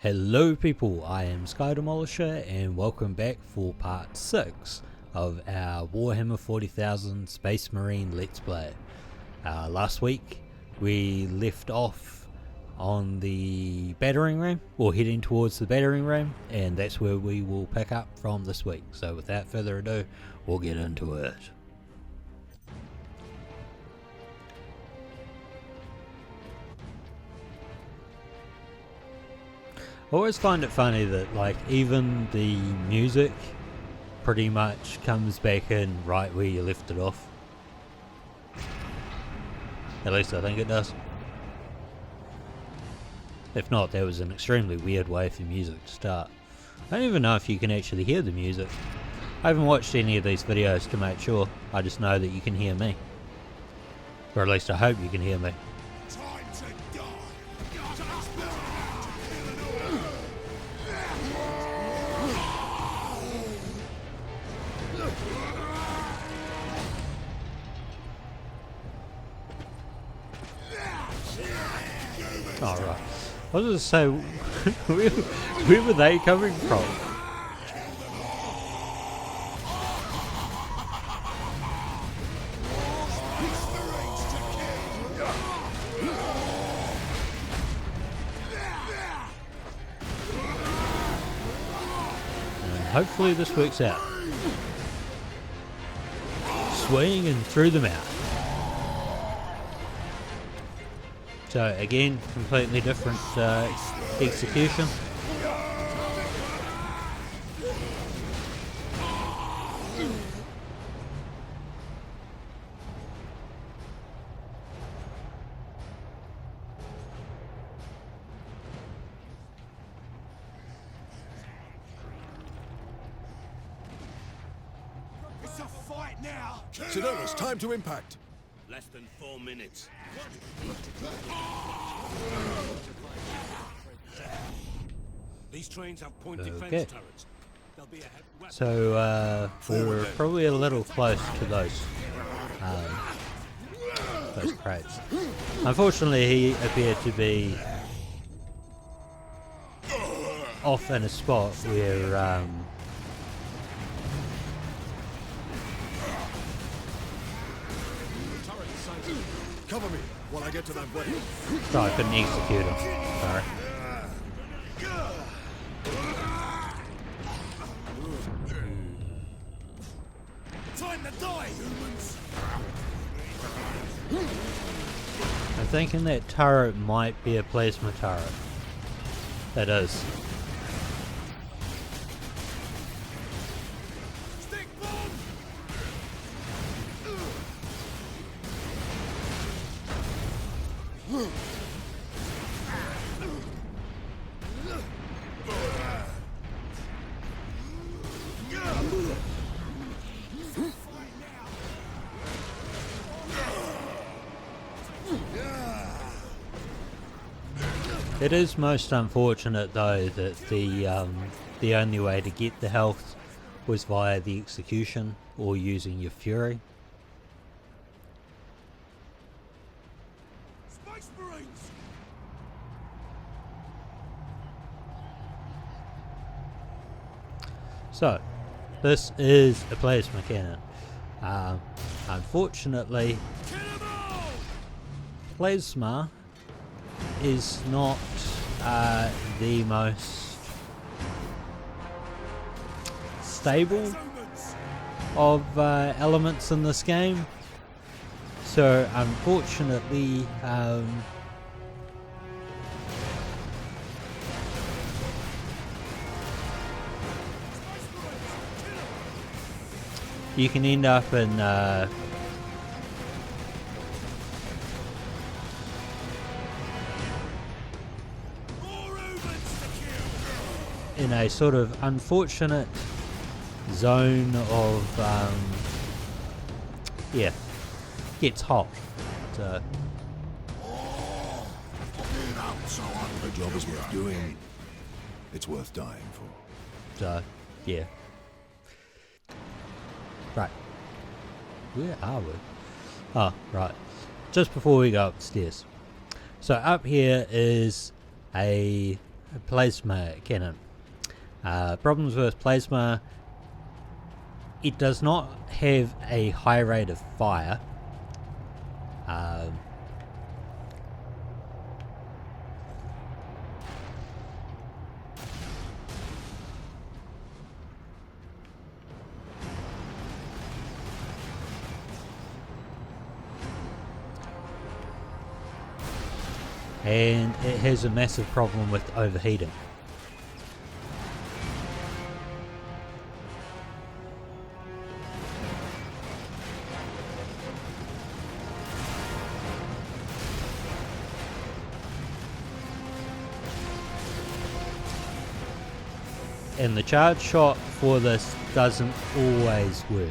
Hello people, I am Sky Demolisher and welcome back for part 6 of our Warhammer 40,000 Space Marine Let's Play. Last week we left off on the battering ram, or heading towards the battering ram, and that's where we will pick up from this week. So without further ado, we'll get into it. I always find it funny that even the music pretty much comes back in right where you left it off. At least I think it does. If not, that was an extremely weird way for music to start. I don't even know if you can actually hear the music. I haven't watched any of these videos to make sure. I just know that you can hear me. Or at least I hope you can hear me. Alright. I was going to say, where were they coming from? And hopefully this works out. Swing and threw them out. So again, completely different execution. It's a fight now. Sidonis, time to impact. Less than 4 minutes. These trains have point defense turrets. They'll be a So we're probably a little close to those crates. Unfortunately, he appeared to be off in a spot where Cover me while I get to that weapon. so I couldn't execute him. Sorry. time to die, humans. I'm thinking that turret might be a plasma turret. That is. Stick bomb. It is most unfortunate though that the only way to get the health was via the execution or using your fury. Space Marines. So, this is a plasma cannon. Unfortunately, Kill 'em all. plasma is not the most stable Humans. of elements in this game. So unfortunately, you can end up in More humans to kill. in a sort of unfortunate zone of yeah, gets hot. So The job is worth doing. It's worth dying for. So, yeah. Right. Where are we? Oh, right. Just before we go upstairs. So up here is a plasma cannon. Problems with plasma: it does not have a high rate of fire. And it has a massive problem with overheating. And the charge shot for this doesn't always work.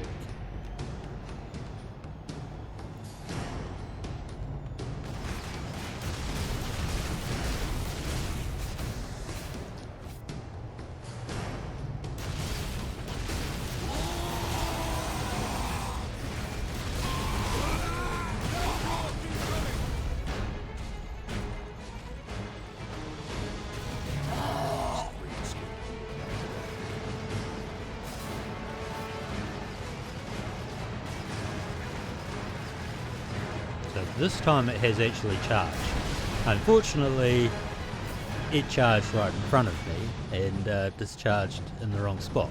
So this time it has actually charged. Unfortunately, it charged right in front of me and discharged in the wrong spot.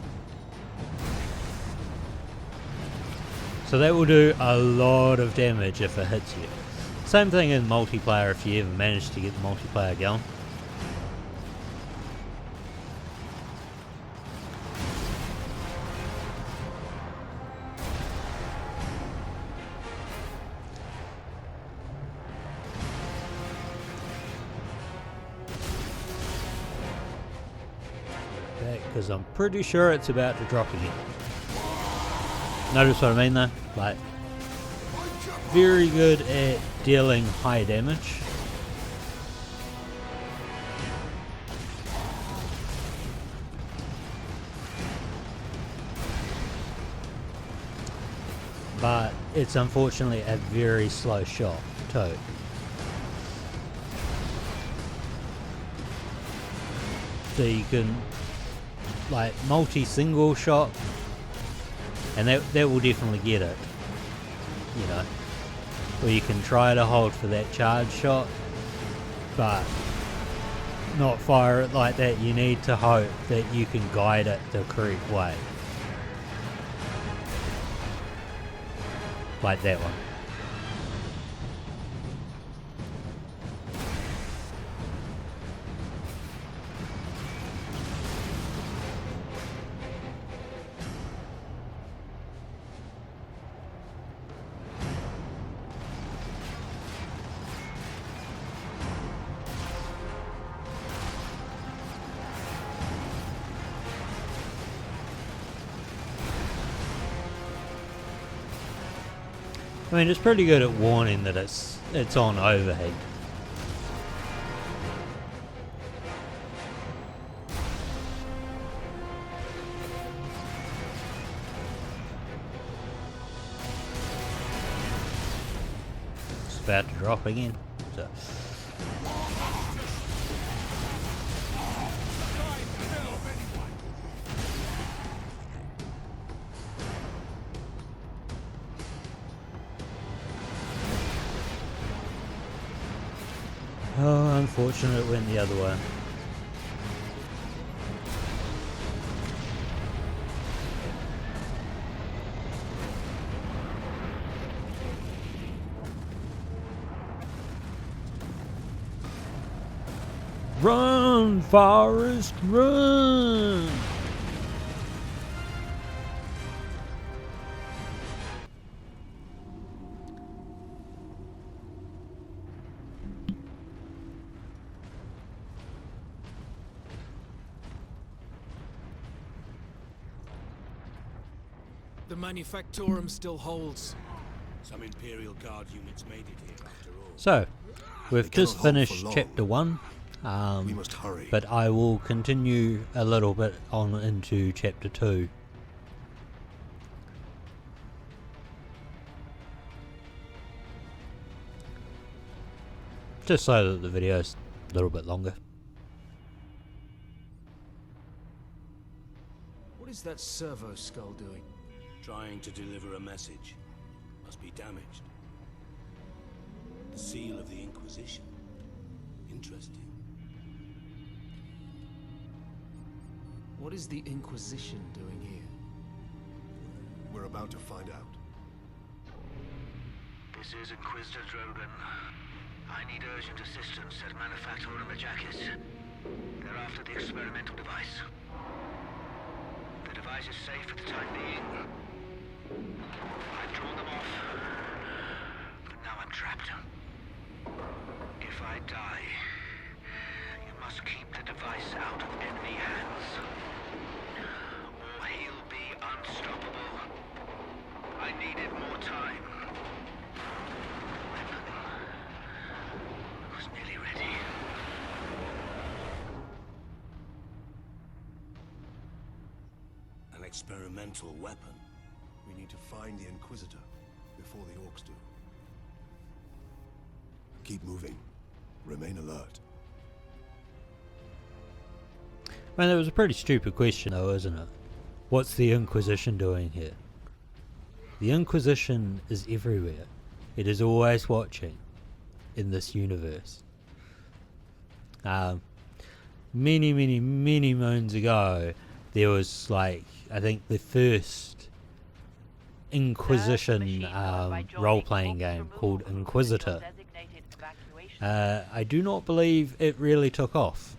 So that will do a lot of damage if it hits you. Same thing in multiplayer if you ever manage to get the multiplayer going. Because I'm pretty sure it's about to drop again. Notice what I mean though? Like, very good at dealing high damage. But it's unfortunately a very slow shot too. So you can like multi-single shot, and that will definitely get it, you know. Or you can try to hold for that charge shot, but not fire it like that. You need to hope that you can guide it the correct way, like that one. I mean, it's pretty good at warning that it's on overheat. It's about to drop again. So. Oh, unfortunate it went the other way. Run, Forrest, run! The Manufactorum still holds. Some Imperial Guard units made it here after all. So, we've just cannot hold finished for long. chapter 1. We must hurry. But I will continue a little bit on into chapter 2. Just so that the video's a little bit longer. that servo skull doing? Trying to deliver a message. Must be damaged. The seal of the Inquisition. Interesting. What is the Inquisition doing here? We're about to find out. This is Inquisitor Drogan. I need urgent assistance at Manufacturer Majakis. They're after the experimental device. The device is safe for the time being. I've drawn them off, but now I'm trapped. If I die, you must keep the device out of enemy hands, or he'll be unstoppable. I needed more time. I was nearly ready. An experimental weapon. We need to find the Inquisitor before the orcs do. Keep moving. Remain alert. Man, that was a pretty stupid question though, isn't it? What's the Inquisition doing here? The Inquisition is everywhere. It is always watching in this universe. Many moons ago, there was like, I think the first Inquisition role-playing game called Inquisitor. I do not believe it really took off,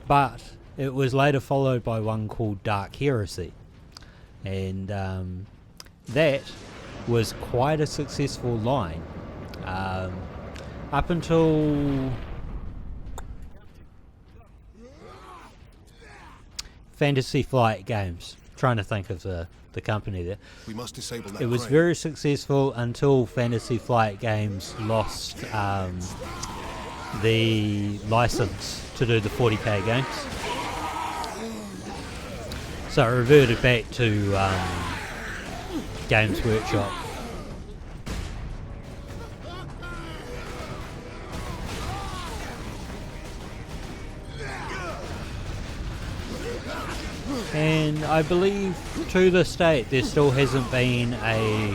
but it was later followed by one called Dark Heresy, and that was quite a successful line up until Fantasy Flight Games. Trying to think of the company there. We must disable that It was crane. very successful until Fantasy Flight Games lost the license to do the 40k games. So it reverted back to Games Workshop. And I believe to this date there still hasn't been a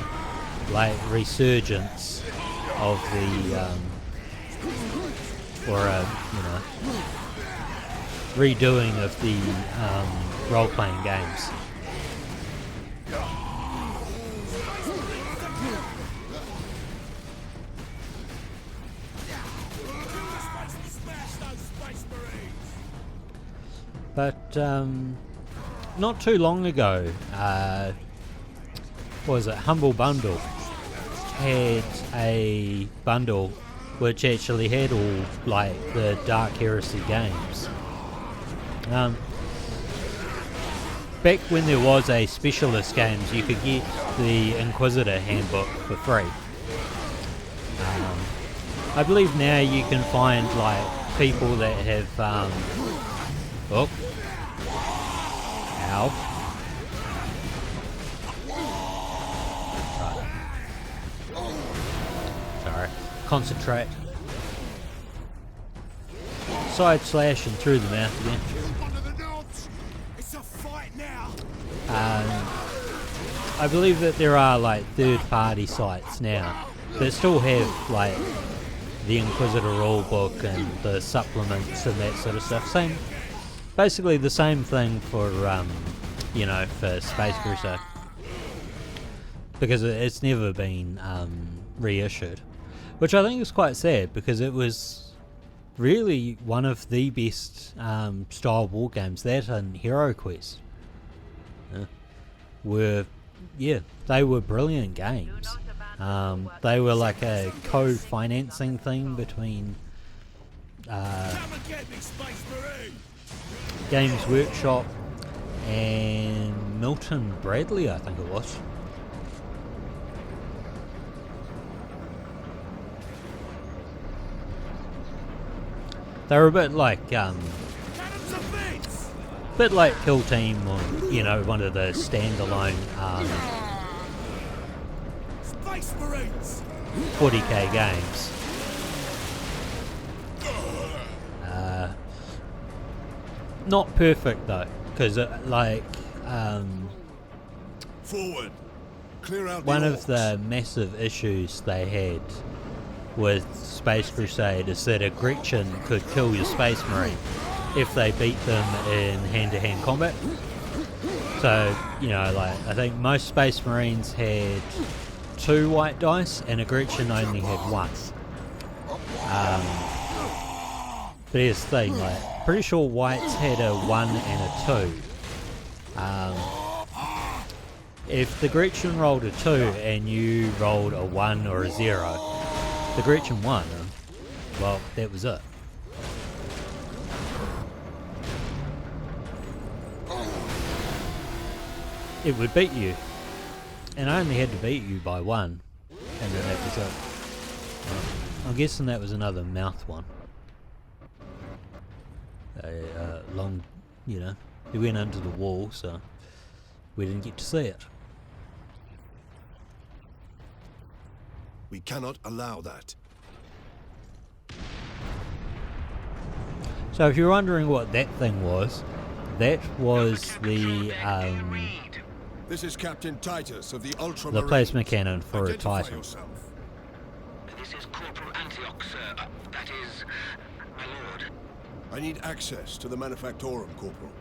resurgence of the or a redoing of the role-playing games. But not too long ago, what was it, Humble Bundle had a bundle which actually had all the Dark Heresy games. Back when there was a Specialist Games, you could get the Inquisitor handbook for free. I believe now you can find people that have oh. Ow. Right. Sorry. Concentrate. Side slash and through the mouth again. It's a fight now. I believe that there are third-party sites now that still have the Inquisitor rulebook and the supplements and that sort of stuff. Basically the same thing for for Space Crusade, because it's never been reissued, which I think is quite sad, because it was really one of the best style war games. That and Hero Quest were brilliant games. They were like a co-financing thing between Games Workshop and Milton Bradley, I think it was. They were a bit like Kill Team, or one of the standalone 40k games. Not perfect though, because Forward. Clear out one the of the massive issues they had with Space Crusade is that a Gretchen could kill your Space Marine if they beat them in hand-to-hand combat. So, you know, like, I think most Space Marines had 2 white dice and a Gretchen only had 1. But here's the thing, like, pretty sure whites had a 1 and a 2. If the Gretchen rolled a 2 and you rolled a 1 or a 0, the Gretchen won, and, well, that was it. It would beat you, and I only had to beat you by 1, and then that was it. I'm guessing that was another mouth one. A long, you know, he went under the wall, so we didn't get to see it. We cannot allow that. So if you're wondering what that thing was, that was the This is Captain Titus of the Ultramarines. plasma cannon for a Identify Titan. yourself. This is Corporal Antioch, sir. That is, my lord. I need access to the Manufactorum, Corporal.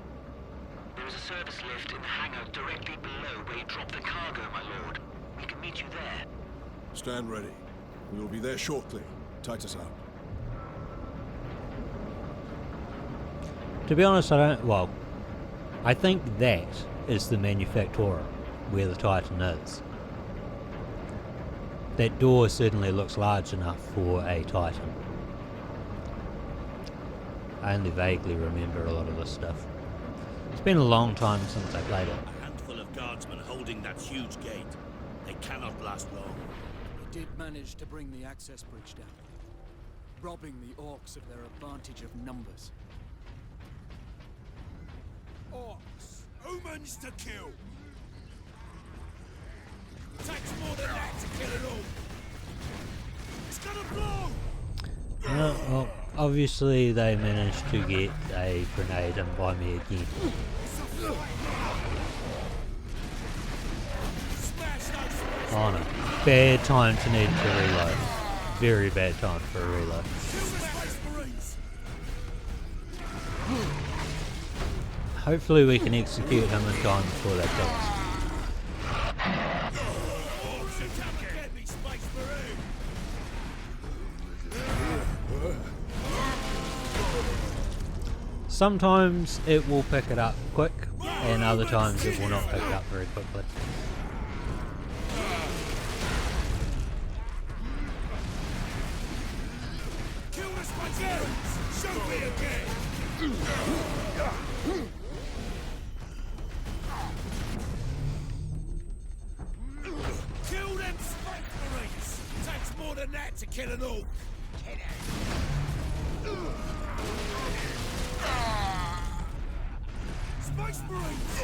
There is a service lift in the hangar directly below where you drop the cargo, my lord. We can meet you there. Stand ready. We will be there shortly. Titus out. To be honest, I think that is the Manufactorum, where the Titan is. That door certainly looks large enough for a Titan. I only vaguely remember a lot of this stuff. It's been a long time since I played it. A handful of guardsmen holding that huge gate. They cannot last long. They did manage to bring the access bridge down, robbing the orcs of their advantage of numbers. Orcs! Humans to kill! Takes more than that to kill it all! It's gonna blow! Well, obviously they managed to get a grenade and buy me again. Oh no. Bad time to need to reload. Very bad time for a reload. Hopefully we can execute him in time before they kill us. Sometimes it will pick it up quick, and other times it will not pick it up very quickly. Kill them Space Marines! Takes more than that to kill an orc! Space Marines!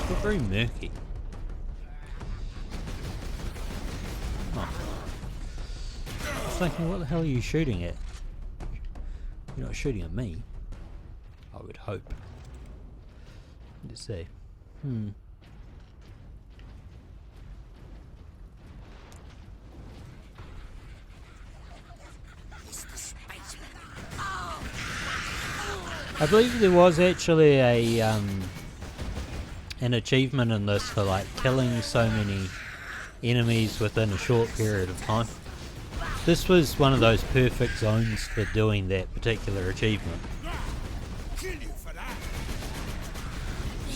They're very murky. Oh. I was thinking, what the hell are you shooting at? You're not shooting at me. I would hope. Let's see. I believe there was actually a an achievement in this for like killing so many enemies within a short period of time. This was one of those perfect zones for doing that particular achievement.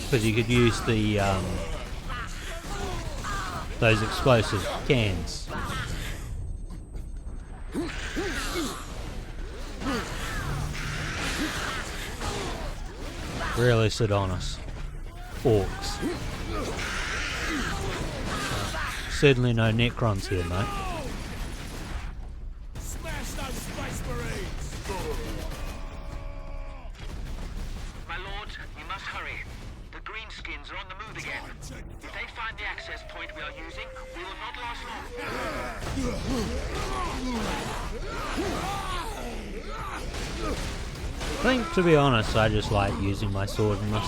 Because you could use the those explosive cans. Really sit on us. Orcs. Certainly no Necrons here, mate. Smash those Space Marines! My lord, you must hurry. The greenskins are on the move again. If they find the access point we are using, we will not last long. I think, to be honest, I just like using my sword in this.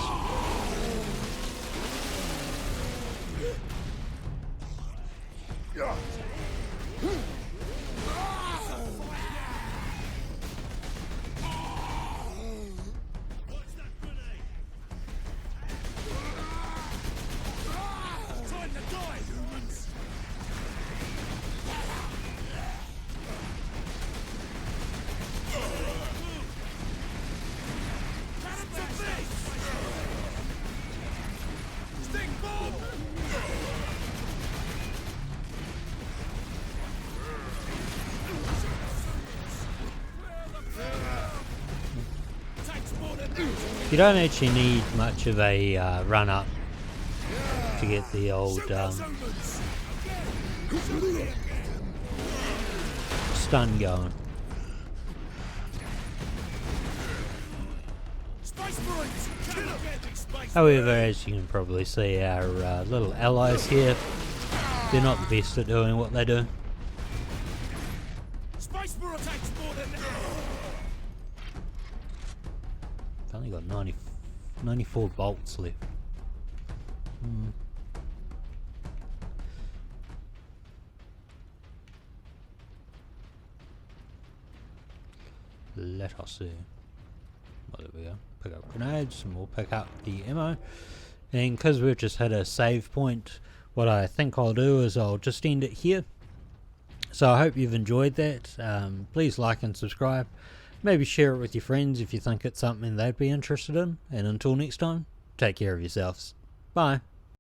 You don't actually need much of a run up to get the old stun going. However, as you can probably see, our little allies here, they're not the best at doing what they do. I've only got 94 bolts left. Let us see. Well, there we go. Pick up grenades and we'll pick up the ammo. And because we've just hit a save point, what I think I'll do is I'll just end it here. So I hope you've enjoyed that. Please like and subscribe. Maybe share it with your friends if you think it's something they'd be interested in. And until next time, take care of yourselves. Bye.